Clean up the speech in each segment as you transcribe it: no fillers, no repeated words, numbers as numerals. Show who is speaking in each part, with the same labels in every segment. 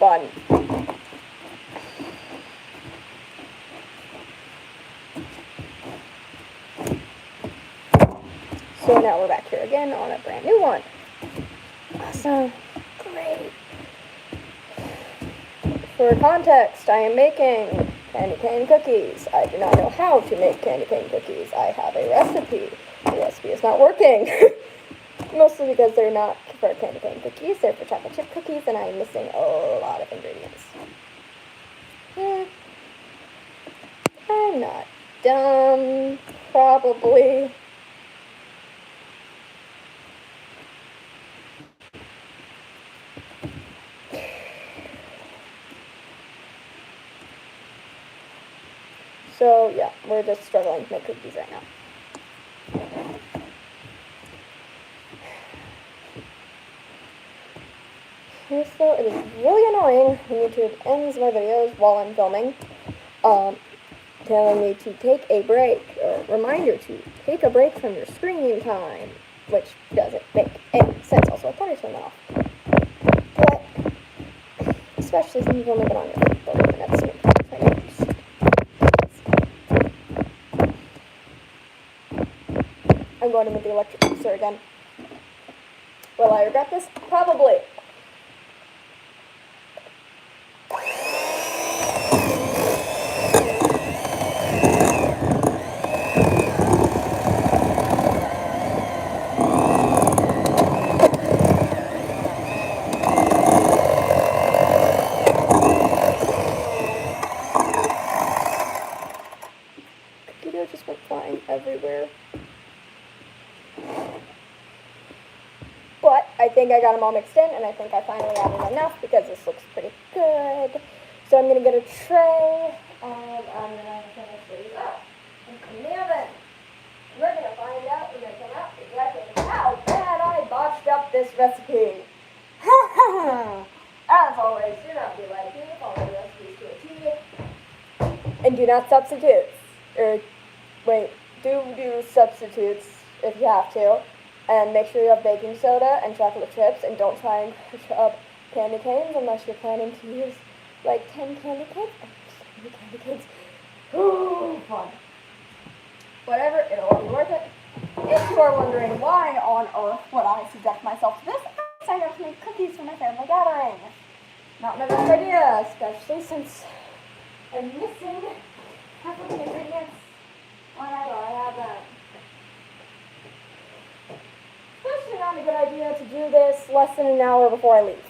Speaker 1: fun. So now we're back here again on a brand new one. Awesome. Great. For context, I am making candy cane cookies. I do not know how to make candy cane cookies. I have a recipe. The recipe is not working. Mostly because they're not for candy cane cookies, they're for chocolate chip cookies, and I'm missing a lot of ingredients. I'm not dumb, probably. So yeah, we're just struggling to make cookies right now. So it is really annoying when YouTube ends my videos while I'm filming, telling me to take a break, or reminder to take a break from your screen time, which doesn't make any sense. Also, I thought I turned that off. But, especially since you've only been on your phone for 30 minutes, I'm going to move the electric mixer again. Will I regret this? Probably. Cookie just went flying everywhere. But I think I got them all mixed in, and I think I finally added enough because this looks pretty good. So I'm going to get a tray, and I'm going to finish these up and put in the oven. We're going to find out when they come out exactly how bad I botched up this recipe. As always, do not be like me, follow the recipes to a T, and do not substitute. Or, wait, do substitutes if you have to. And make sure you have baking soda and chocolate chips, and don't try and crush up candy canes unless you're planning to use like 10 candy canes. Oh, so many candy canes. Ooh, fun. Whatever, it'll all be worth it. If you are wondering why on earth would I subject myself to this, I signed up to make cookies for my family gathering. Not my best idea, especially since I'm missing half of the ingredients when I thought I had them. Especially not a good idea to do this less than an hour before I leave.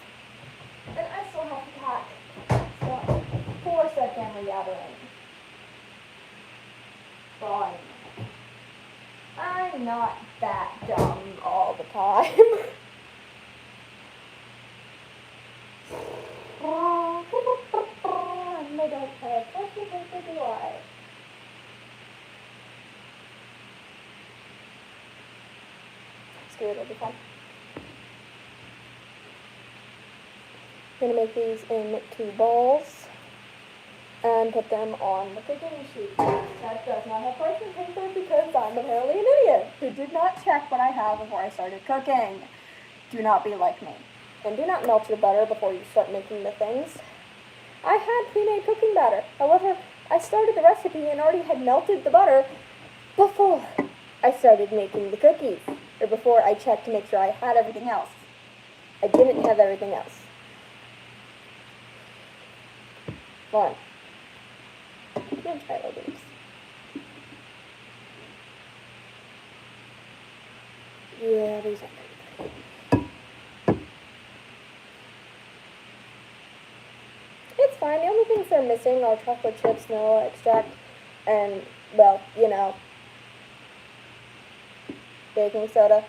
Speaker 1: And I still have to pack stuff for said family gathering. Fine. I'm not that dumb all the time. And I don't pay attention to do I. Screw it, it'll be fun. I'm going to make these in 2 balls and put them on the cooking sheet. That does not have parchment paper because I'm apparently an idiot who did not check what I have before I started cooking. Do not be like me. And do not melt your butter before you start making the things. I had pre-made cooking batter. However, I started the recipe and already had melted the butter before I started making the cookies. Or before I checked to make sure I had everything else. I didn't have everything else. Fun. I'm going to try these. Yeah, these are pretty good. It's fine. The only things they're missing are chocolate chips, vanilla extract, and, well, you know, baking soda.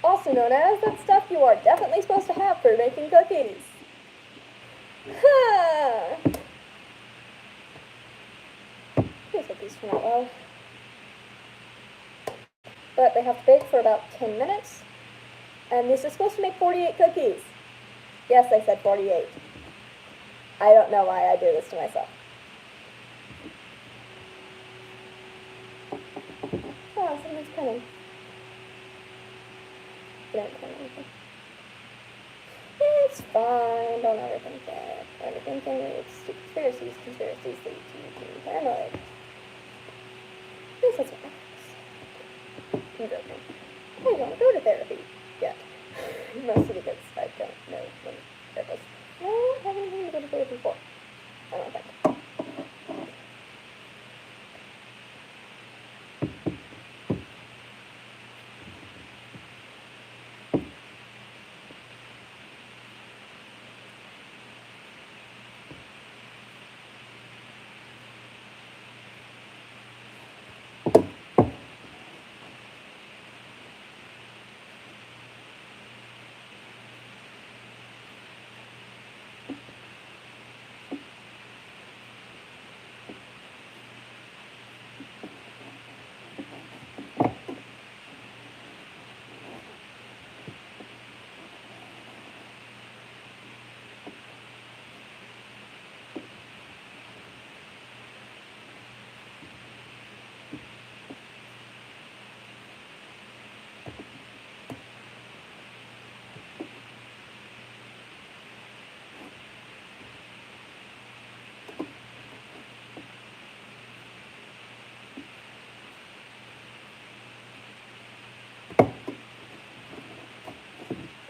Speaker 1: Also known as that stuff you are definitely supposed to have for making cookies. Huh. Please hope these turn out well. But they have to bake for about 10 minutes. And this is supposed to make 48 cookies. Yes, I said 48. I don't know why I do this to myself. Oh, something's coming. didn't find anything. It's fine. Don't overthink it. Overthinking leads to conspiracies. Conspiracies lead to you being paranoid. At least that's what happens. I'm joking. I don't want to go to therapy yet. Mostly because I don't know when therapist. No, I haven't even been to therapy before. I don't think.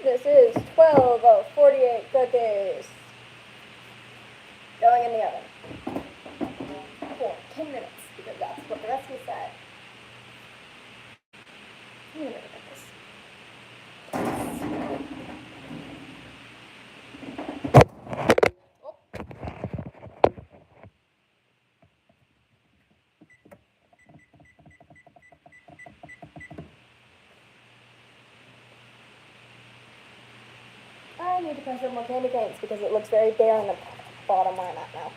Speaker 1: This is 12 of 48 cookies going in the oven for 10 minutes because that's what the recipe said. I'm gonna look at this. Oh. I need to press up more candy canes because it looks very bare on the bottom where I'm at now.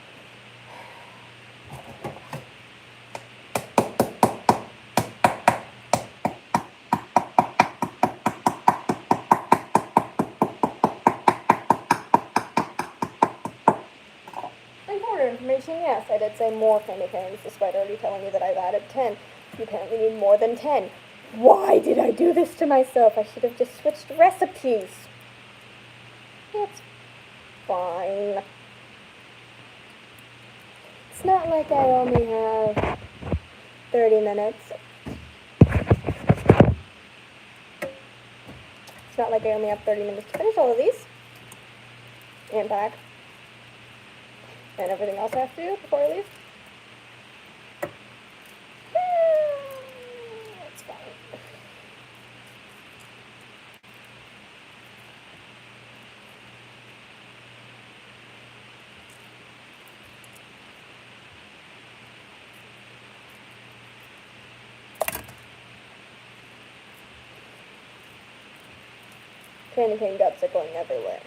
Speaker 1: And for your information, yes, I did say more candy canes despite already telling you that I've added 10. You apparently need more than 10. Why did I do this to myself? I should have just switched recipes. It's fine. It's not like I only have 30 minutes. It's not like I only have 30 minutes to finish all of these. And pack. And everything else I have to do before I leave. It's fine. Candy cane guts are going everywhere.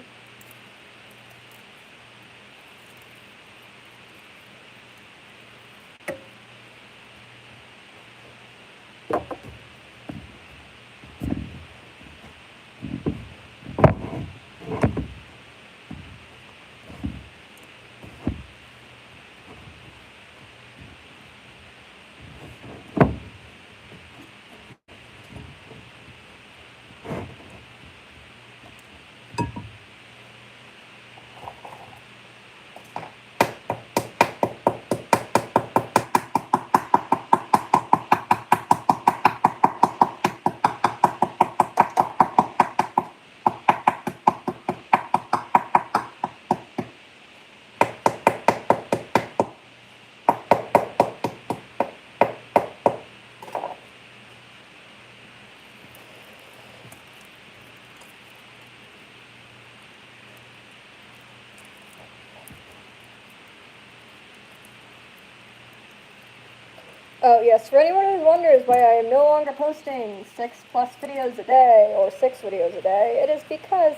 Speaker 1: Oh yes, for anyone who wonders why I am no longer posting 6+ videos a day, or 6 videos a day, it is because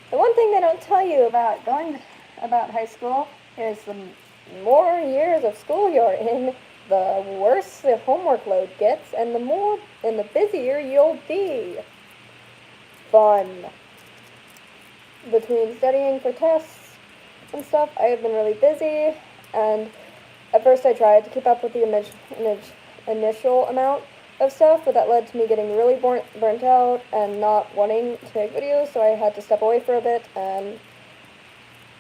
Speaker 1: the one thing they don't tell you about about high school is the more years of school you're in, the worse the homework load gets, and the busier you'll be. Fun. Between studying for tests and stuff, I have been really busy, and at first I tried to keep up with the initial amount, of stuff, but that led to me getting really burnt out and not wanting to make videos, so I had to step away for a bit and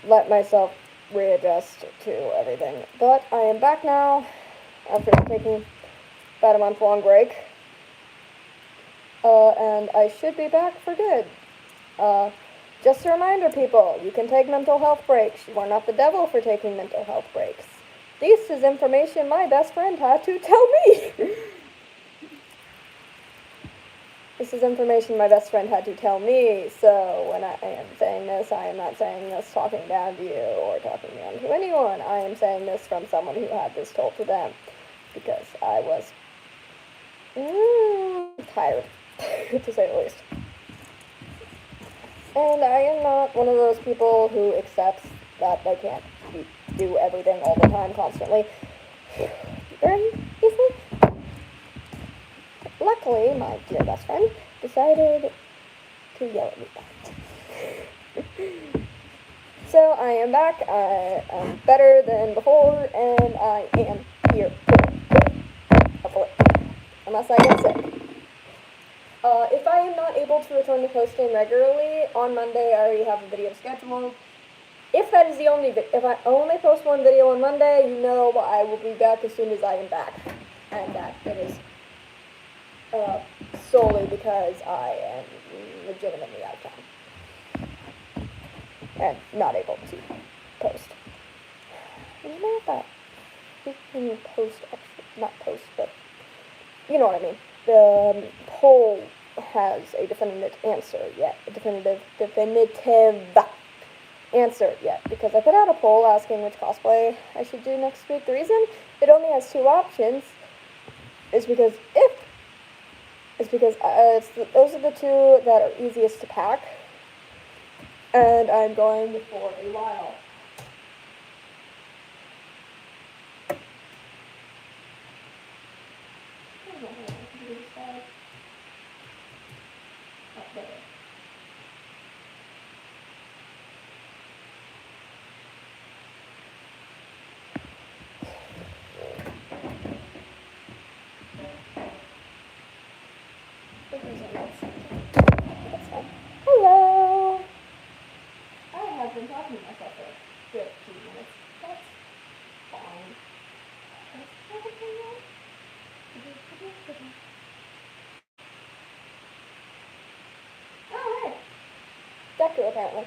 Speaker 1: let myself readjust to everything. But I am back now after taking about a month-long break, and I should be back for good. Just a reminder, people, you can take mental health breaks. You are not the devil for taking mental health breaks. This is information my best friend had to tell me. This is information my best friend had to tell me, so when I am saying this, I am not saying this talking down to you or talking down to anyone. I am saying this from someone who had this told to them, because I was tired, to say the least. And I am not one of those people who accepts that they can't do everything all the time, constantly, very easily. Luckily, my dear best friend decided to yell at me back. So I am back, I am better than before, and I am here hopefully, unless I get sick. If I am not able to return to posting regularly, on Monday I already have a video scheduled. If that is the only if I only post one video on Monday, you know I will be back as soon as I am back. And that it is solely because I am legitimately out of town and not able to post. As a matter of fact, we can post, not post, but you know what I mean. The poll has a definitive answer yet, definitive answer yet, because I put out a poll asking which cosplay I should do next week. The reason it only has 2 options is because those are the 2 that are easiest to pack, and I'm going for a while. Hello! I have been talking to myself for 15 minutes. That's fine. Alright. Deku, apparently.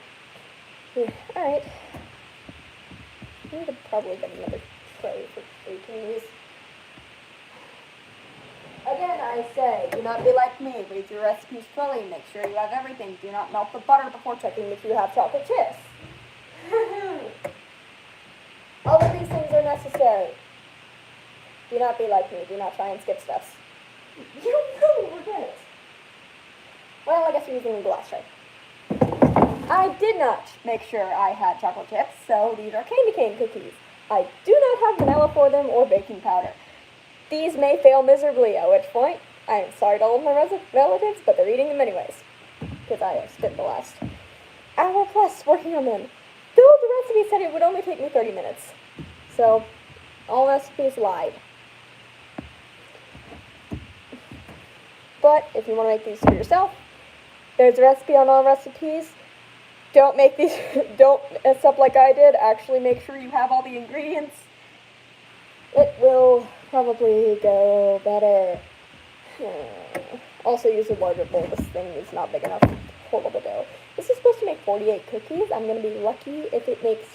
Speaker 1: Alright. I need to probably get another tray for eating these. Again, I say, do not be like me. Read your recipes fully. Make sure you have everything. Do not melt the butter before checking if you have chocolate chips. All of these things are necessary. Do not be like me. Do not try and skip steps. You will regret it. Well, I guess you're using the glass tray. I did not make sure I had chocolate chips, so these are candy cane cookies. I do not have vanilla for them or baking powder. These may fail miserably, at which point, I am sorry to all of my relatives, but they're eating them anyways. Because I have spent the last hour plus working on them. Though the recipe said it would only take me 30 minutes. So, all recipes lied. But, if you want to make these for yourself, there's a recipe on all recipes. Don't make these, don't mess up like I did. Actually make sure you have all the ingredients. It will probably go better. Also use a larger bowl. This thing is not big enough to hold the dough. This is supposed to make 48 cookies. I'm going to be lucky if it makes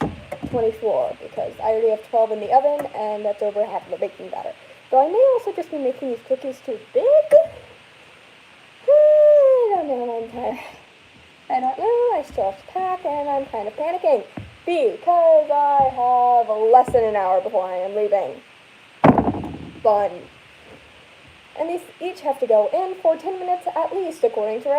Speaker 1: 24, because I already have 12 in the oven, and that's over half of the baking batter. So I may also just be making these cookies too big. I don't know, I'm tired. I don't know, I still have to pack, and I'm kind of panicking, because I have less than an hour before I am leaving. Fun. And these each have to go in for 10 minutes at least, according to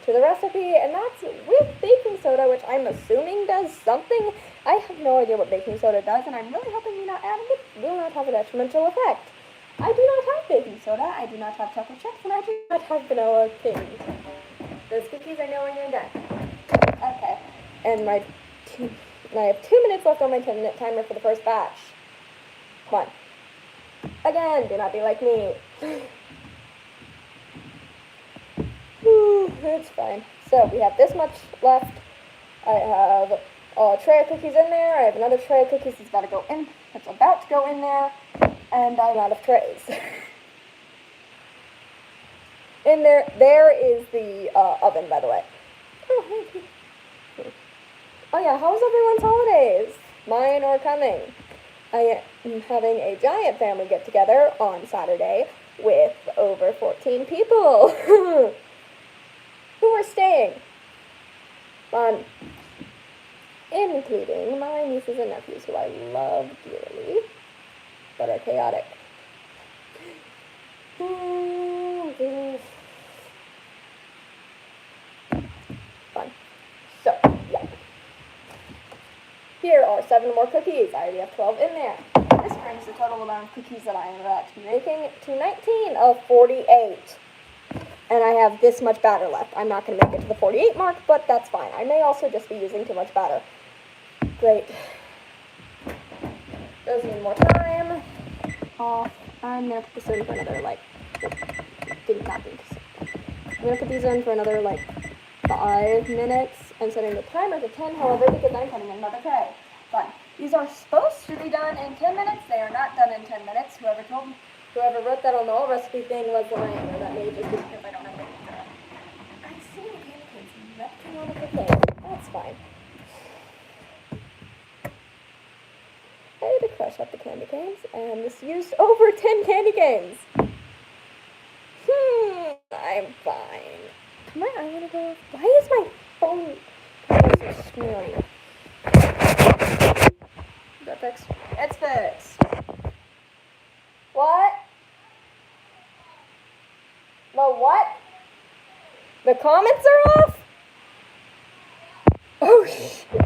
Speaker 1: the recipe, and that's with baking soda, which I'm assuming does something. I have no idea what baking soda does, and I'm really hoping will not have a detrimental effect. I do not have baking soda, I do not have chocolate chips, and I do not have vanilla kings. Those cookies I know when you're done. Okay, and I have 2 minutes left on my 10-minute timer for the first batch. Come on. Again, do not be like me. It's fine. So we have this much left. I have a tray of cookies in there. I have another tray of cookies that's about to go in. That's about to go in there, and I'm out of trays. In there is the oven, by the way. Oh, oh yeah, how was everyone's holidays? Mine are coming. I am having a giant family get-together on Saturday with over 14 people who are staying. Fun. Including my nieces and nephews, who I love dearly, but are chaotic. Fun. So, yeah. Here are 7 more cookies. I already have 12 in there. This brings the total amount of cookies that I am about to be making to 19 of 48. And I have this much batter left. I'm not going to make it to the 48 mark, but that's fine. I may also just be using too much batter. Great. Those need more time. I'm going to put this in for another, like, didn't happen. I'm going to put these in for another, like, 5 minutes. I'm setting the timer to 10, however, because I'm putting in another tray. Fun. These are supposed to be done in 10 minutes. They are not done in 10 minutes. Whoever wrote that on the all recipe thing was lying, or that may just be because I don't have it. I see the candy canes melting on the thing. That's fine. I had to crush up the candy canes, and this used over 10 candy canes. I'm fine. Come on, I want to go. Why is my phone so smeary? Is that fixed? It's fixed. What? The what? The comments are off? Oh, shit.